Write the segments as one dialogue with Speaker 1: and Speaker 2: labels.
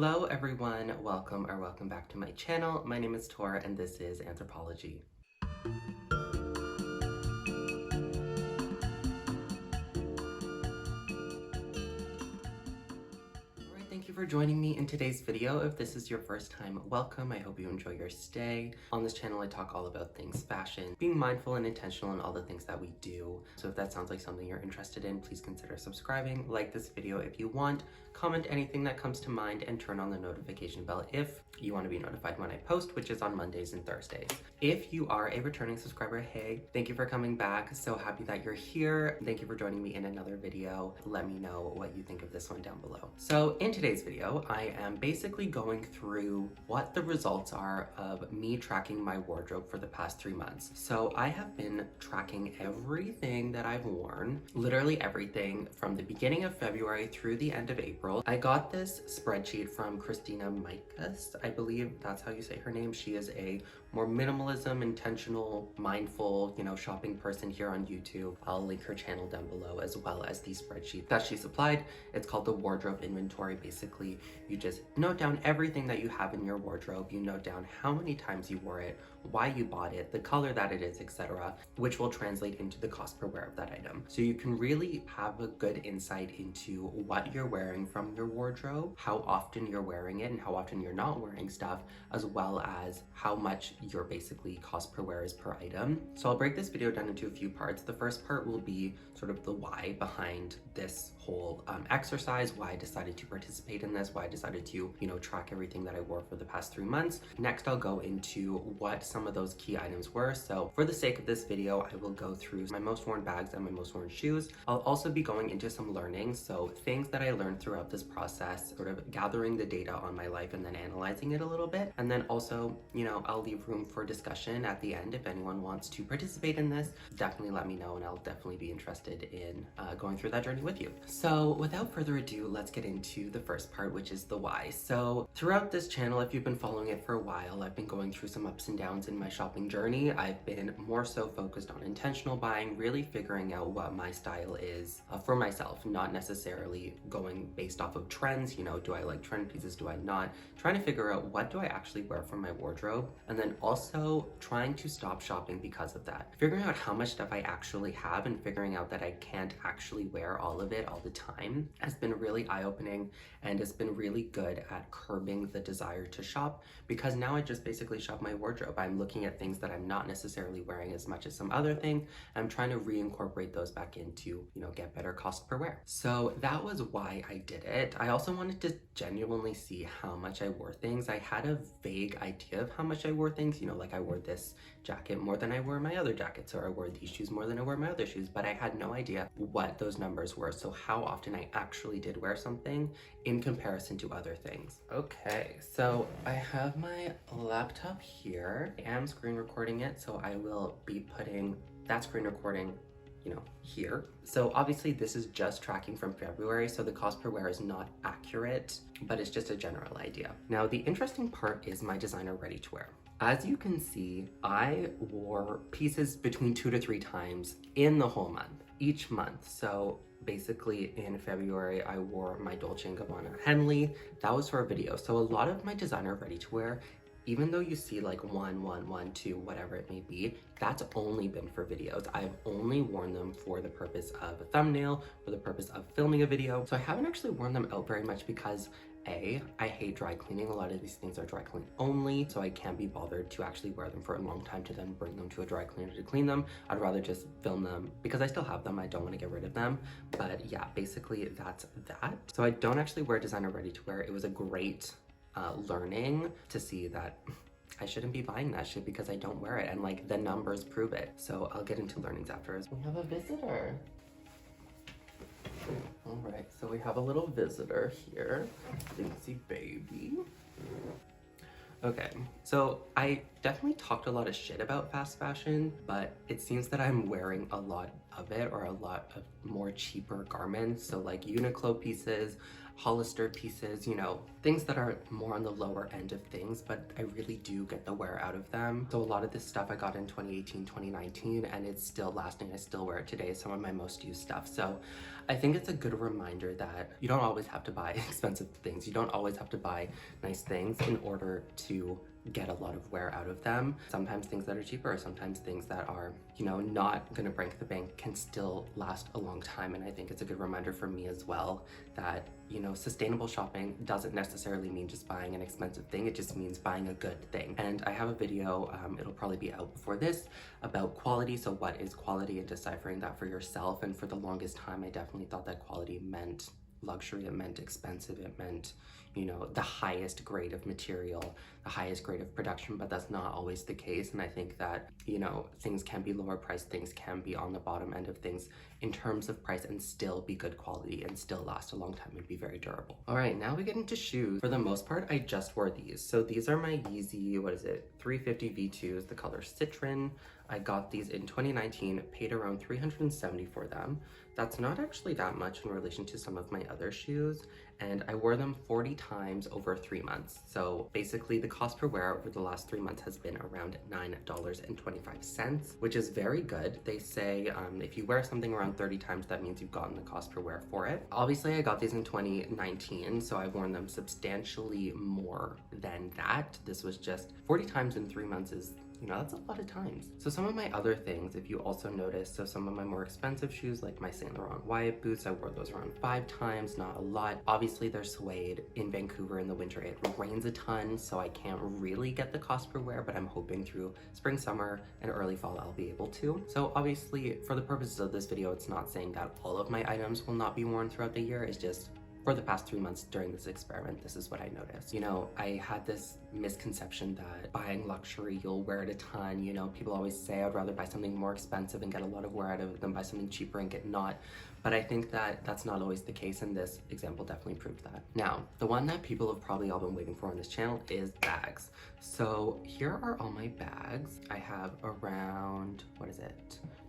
Speaker 1: Hello everyone, welcome back to my channel. My name is Tote and this is Anthropology. Thank you for joining me in today's video. If this is your first time, welcome. I hope you enjoy your stay. On this channel, I talk all about things fashion, being mindful and intentional in all the things that we do. So if that sounds like something you're interested in, please consider subscribing, like this video if you want, comment anything that comes to mind, and turn on the notification bell if you want to be notified when I post, which is on Mondays and Thursdays. If you are a returning subscriber, hey, thank you for coming back. So happy that you're here. Thank you for joining me in another video. Let me know what you think of this one down below. So in today's video, I am basically going through what the results are of me tracking my wardrobe for the past 3 months. So I have been tracking everything that I've worn, literally everything from the beginning of February through the end of April. I got this spreadsheet from Christina Mychas, I believe that's how you say her name. She is a more minimalism, intentional, mindful, shopping person here on YouTube. I'll link her channel down below as well as the spreadsheet that she supplied. It's called the wardrobe inventory. Basically, you just note down everything that you have in your wardrobe. You note down how many times you wore it, why you bought it, the color that it is, etc., which will translate into the cost per wear of that item. So you can really have a good insight into what you're wearing from your wardrobe, how often you're wearing it and how often you're not wearing stuff, as well as how much your basically cost per wear is per item. So I'll break this video down into a few parts. The first part will be sort of the why behind this whole exercise, why I decided to participate in this, why I decided to, track everything that I wore for the past 3 months. Next, I'll go into what some of those key items were. So for the sake of this video, I will go through my most worn bags and my most worn shoes. I'll also be going into some learning, so things that I learned throughout this process, sort of gathering the data on my life and then analyzing it a little bit. And then also, I'll leave room for discussion at the end. If anyone wants to participate in this, definitely let me know and I'll definitely be interested in going through that journey with you. So without further ado, let's get into the first part, which is the why. So throughout this channel, if you've been following it for a while, I've been going through some ups and downs in my shopping journey. I've been more so focused on intentional buying, really figuring out what my style is for myself, not necessarily going based off of trends. Do I like trend pieces? Do I not? Trying to figure out what do I actually wear from my wardrobe, and then also trying to stop shopping because of that. Figuring out how much stuff I actually have and figuring out that I can't actually wear all of it all the time has been really eye-opening, and it's been really good at curbing the desire to shop, because now I just basically shop my wardrobe. I'm looking at things that I'm not necessarily wearing as much as some other thing. I'm trying to reincorporate those back into, get better cost per wear. So that was why I did it. I also wanted to genuinely see how much I wore things. I had a vague idea of how much I wore things, like I wore this jacket more than I wore my other jackets, or I wore these shoes more than I wore my other shoes, but I had no idea what those numbers were. So how often I actually did wear something in comparison to other things. Okay, so I have my laptop here. I am screen recording it, so I will be putting that screen recording here. So obviously this is just tracking from February, so the cost per wear is not accurate, but it's just a general idea. Now, the interesting part is my designer ready to wear. As you can see, I wore pieces between 2 to 3 times in the whole month, each month. So basically in February, I wore my Dolce & Gabbana Henley. That was for a video. So a lot of my designer ready to wear, even though you see like 1, 2, whatever it may be, that's only been for videos. I've only worn them for the purpose of a thumbnail, for the purpose of filming a video. So I haven't actually worn them out very much because I hate dry cleaning. A lot of these things are dry clean only, so I can't be bothered to actually wear them for a long time to then bring them to a dry cleaner to clean them. I'd rather just film them because I still have them. I don't want to get rid of them. But yeah, basically that's that. So I don't actually wear designer ready to wear. It was a great learning to see that I shouldn't be buying that shit because I don't wear it, and like the numbers prove it. So I'll get into learnings afterwards. We have a visitor. All right, so we have a little visitor here, Dinksy baby. Okay, so I definitely talked a lot of shit about fast fashion, but it seems that I'm wearing a lot of it, or a lot of more cheaper garments. So like Uniqlo pieces, Hollister pieces, you know, things that are more on the lower end of things, but I really do get the wear out of them. So a lot of this stuff I got in 2018, 2019, and it's still lasting. I still wear it today, some of my most used stuff. So I think it's a good reminder that you don't always have to buy expensive things. You don't always have to buy nice things in order to get a lot of wear out of them. Sometimes things that are cheaper, sometimes things that are, you know, not gonna break the bank can still last a long time. And I think it's a good reminder for me as well that, you know, sustainable shopping doesn't necessarily mean just buying an expensive thing. It just means buying a good thing. And I have a video, it'll probably be out before this, about quality. So what is quality and deciphering that for yourself. And for the longest time, I definitely thought that quality meant luxury, it meant expensive, it meant, you know, the highest grade of material, the highest grade of production, but that's not always the case. And I think that, you know, things can be lower priced, things can be on the bottom end of things in terms of price and still be good quality and still last a long time and be very durable. All right, now we get into shoes. For the most part, I just wore these. So these are my Yeezy, what is it, 350 V2s, the color Citron. I got these in 2019, paid around $370 for them. That's not actually that much in relation to some of my other shoes, and I wore them 40 times over 3 months. So basically the cost per wear over the last 3 months has been around $9.25, which is very good. They say if you wear something around 30 times, that means you've gotten the cost per wear for it. Obviously I got these in 2019, so I've worn them substantially more than that. This was just 40 times in 3 months is, you know, that's a lot of times. So some of my other things, if you also notice, so some of my more expensive shoes, like my Saint Laurent Wyatt boots, I wore those around 5 times, not a lot. Obviously they're suede. In Vancouver in the winter, it rains a ton, so I can't really get the cost per wear, but I'm hoping through spring, summer, and early fall, I'll be able to. So obviously for the purposes of this video, it's not saying that all of my items will not be worn throughout the year. It's just for the past 3 months during this experiment, this is what I noticed. You know, I had this misconception that buying luxury, you'll wear it a ton. You know, people always say I'd rather buy something more expensive and get a lot of wear out of it than buy something cheaper and get not. But I think that that's not always the case, and this example definitely proved that. Now, the one that people have probably all been waiting for on this channel is bags. So here are all my bags. I have around,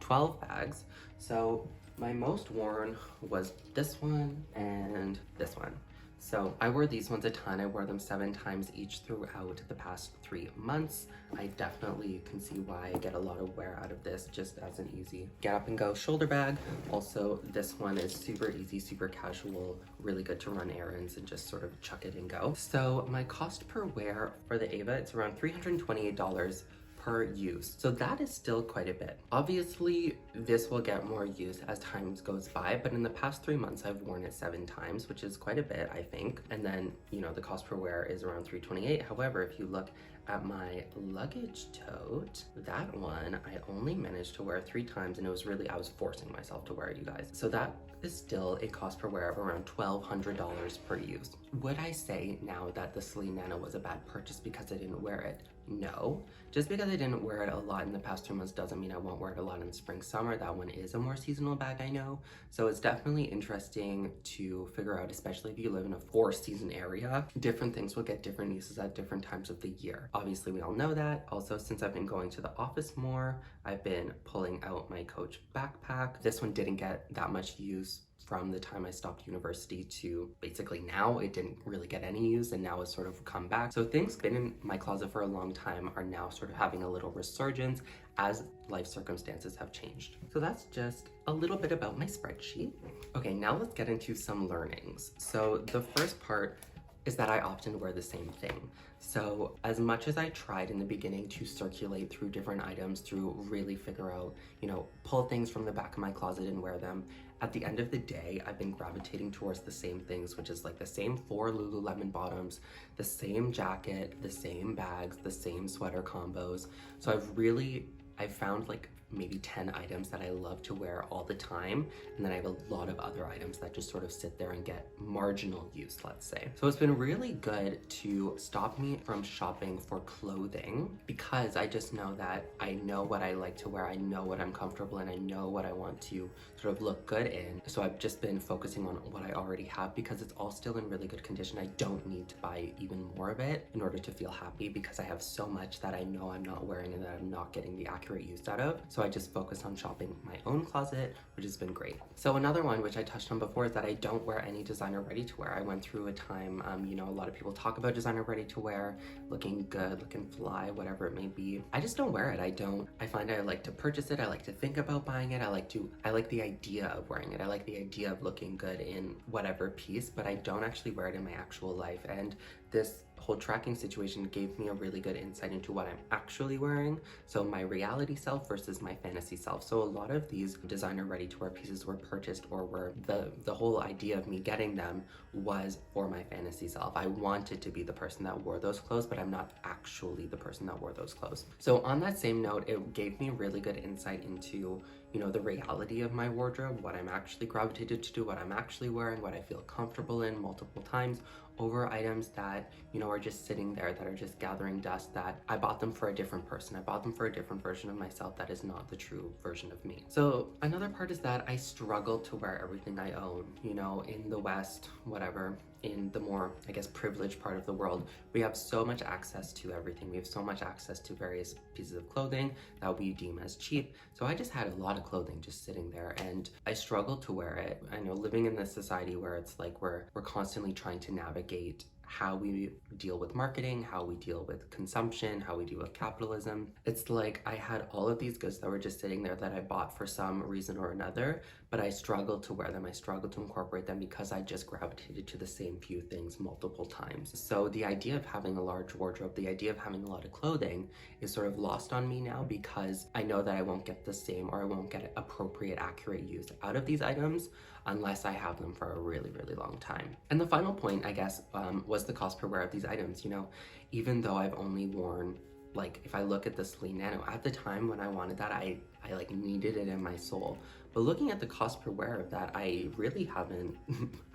Speaker 1: 12 bags. So my most worn was this one and this one. So I wore these ones a ton. I wore them 7 times each throughout the past 3 months. I definitely can see why I get a lot of wear out of this just as an easy get up and go shoulder bag. Also, this one is super easy, super casual, really good to run errands and just sort of chuck it and go. So my cost per wear for the Ava, it's around $328 per use. So that is still quite a bit. Obviously, this will get more use as time goes by, but in the past 3 months, I've worn it 7 times, which is quite a bit, I think. And then, you know, the cost per wear is around $328. However, if you look at my luggage tote, that one, I only managed to wear 3 times, and it was really, I was forcing myself to wear it, you guys. So that is still a cost per wear of around $1,200 per use. Would I say now that the Celine Nano was a bad purchase because I didn't wear it? No. Just because I didn't wear it a lot in the past 2 months doesn't mean I won't wear it a lot in the spring, summer. That one is a more seasonal bag, I know. So it's definitely interesting to figure out, especially if you live in a 4-season area. Different things will get different uses at different times of the year. Obviously, we all know that. Also, since I've been going to the office more, I've been pulling out my Coach backpack. This one didn't get that much use from the time I stopped university to basically now. It didn't really get any use, and now it's sort of come back. So things been in my closet for a long time are now sort of having a little resurgence as life circumstances have changed. So that's just a little bit about my spreadsheet. Okay, now let's get into some learnings. So the first part is that I often wear the same thing. So as much as I tried in the beginning to circulate through different items, to really figure out, you know, pull things from the back of my closet and wear them, at the end of the day, I've been gravitating towards the same things, which is like the same 4 Lululemon bottoms, the same jacket, the same bags, the same sweater combos. So I've found like maybe 10 items that I love to wear all the time, and then I have a lot of other items that just sort of sit there and get marginal use, let's say. So it's been really good to stop me from shopping for clothing, because I just know that I know what I like to wear, I know what I'm comfortable in, I know what I want to sort of look good in. So I've just been focusing on what I already have, because it's all still in really good condition. I don't need to buy even more of it in order to feel happy, because I have so much that I know I'm not wearing and that I'm not getting the accurate use out of. So So I just focused on shopping my own closet, which has been great. So another one, which I touched on before, is that I don't wear any designer ready-to-wear. I went through a time, you know, a lot of people talk about designer ready-to-wear, looking good, looking fly, whatever it may be. I just don't wear it. I find I like to purchase it. I like to think about buying it. I like the idea of wearing it. I like the idea of looking good in whatever piece, but I don't actually wear it in my actual life. And this whole tracking situation gave me a really good insight into what I'm actually wearing. So my reality self versus my fantasy self. So a lot of these designer ready-to-wear pieces were purchased, or were the whole idea of me getting them was for my fantasy self. I wanted to be the person that wore those clothes, but I'm not actually the person that wore those clothes. So on that same note, it gave me really good insight into, you know, the reality of my wardrobe, what I'm actually gravitated to, what I'm actually wearing, what I feel comfortable in multiple times, over items that, you know, are just sitting there, that are just gathering dust, that I bought them for a different person. I bought them for a different version of myself that is not the true version of me. So another part is that I struggle to wear everything I own. You know, in the West, whatever, in the more, I guess, privileged part of the world, we have so much access to everything. We have so much access to various pieces of clothing that we deem as cheap. So I just had a lot of clothing just sitting there, and I struggled to wear it. I know, living in this society where it's like we're constantly trying to navigate how we deal with marketing, how we deal with consumption, how we deal with capitalism. It's like I had all of these goods that were just sitting there that I bought for some reason or another, but I struggled to wear them. I struggled to incorporate them because I just gravitated to the same few things multiple times. So the idea of having a large wardrobe, the idea of having a lot of clothing is sort of lost on me now, because I know that I won't get the same, or I won't get appropriate, accurate use out of these items unless I have them for a really, really long time. And the final point, I guess, was the cost per wear of these items. You know, even though I've only worn, like, if I look at the Celine Nano, at the time when I wanted that, I like needed it in my soul. But looking at the cost per wear of that, I really haven't,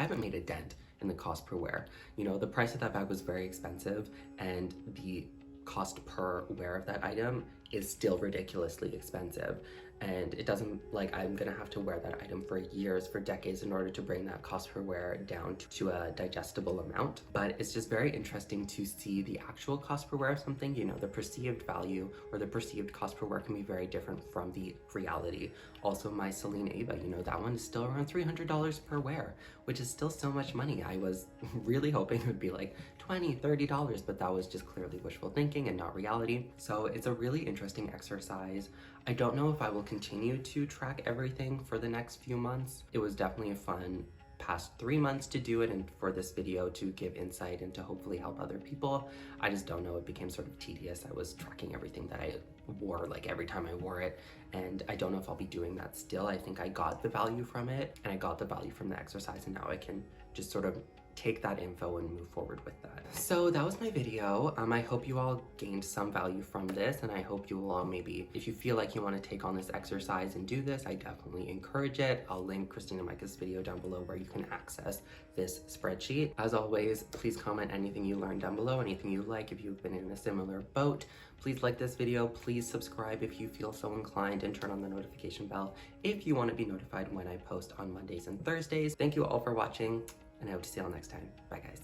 Speaker 1: I haven't made a dent in the cost per wear. You know, the price of that bag was very expensive, and the cost per wear of that item is still ridiculously expensive. And it doesn't, like, I'm gonna have to wear that item for years, for decades, in order to bring that cost per wear down to a digestible amount. But it's just very interesting to see the actual cost per wear of something. You know, the perceived value or the perceived cost per wear can be very different from the reality. Also, my Celine Ava, you know, that one is still around $300 per wear, which is still so much money. I was really hoping it would be like $20, $30, but that was just clearly wishful thinking and not reality. So it's a really interesting exercise. I don't know if I will continue to track everything for the next few months. It was definitely a fun past 3 months to do it, and for this video to give insight and to hopefully help other people. I just don't know, it became sort of tedious. I was tracking everything that I wore, like every time I wore it, and I don't know if I'll be doing that still. I think I got the value from it, and I got the value from the exercise, and now I can just sort of take that info and move forward with that. So that was my video. I hope you all gained some value from this, and I hope you will all, maybe, if you feel like you want to take on this exercise and do this, I definitely encourage it. I'll link Christina and Mychas' video down below where you can access this spreadsheet. As always, please comment anything you learned down below, anything you like. If you've been in a similar boat, please like this video. Please subscribe if you feel so inclined, and turn on the notification bell if you want to be notified when I post on Mondays and Thursdays. Thank you all for watching, and I hope to see you all next time. Bye, guys.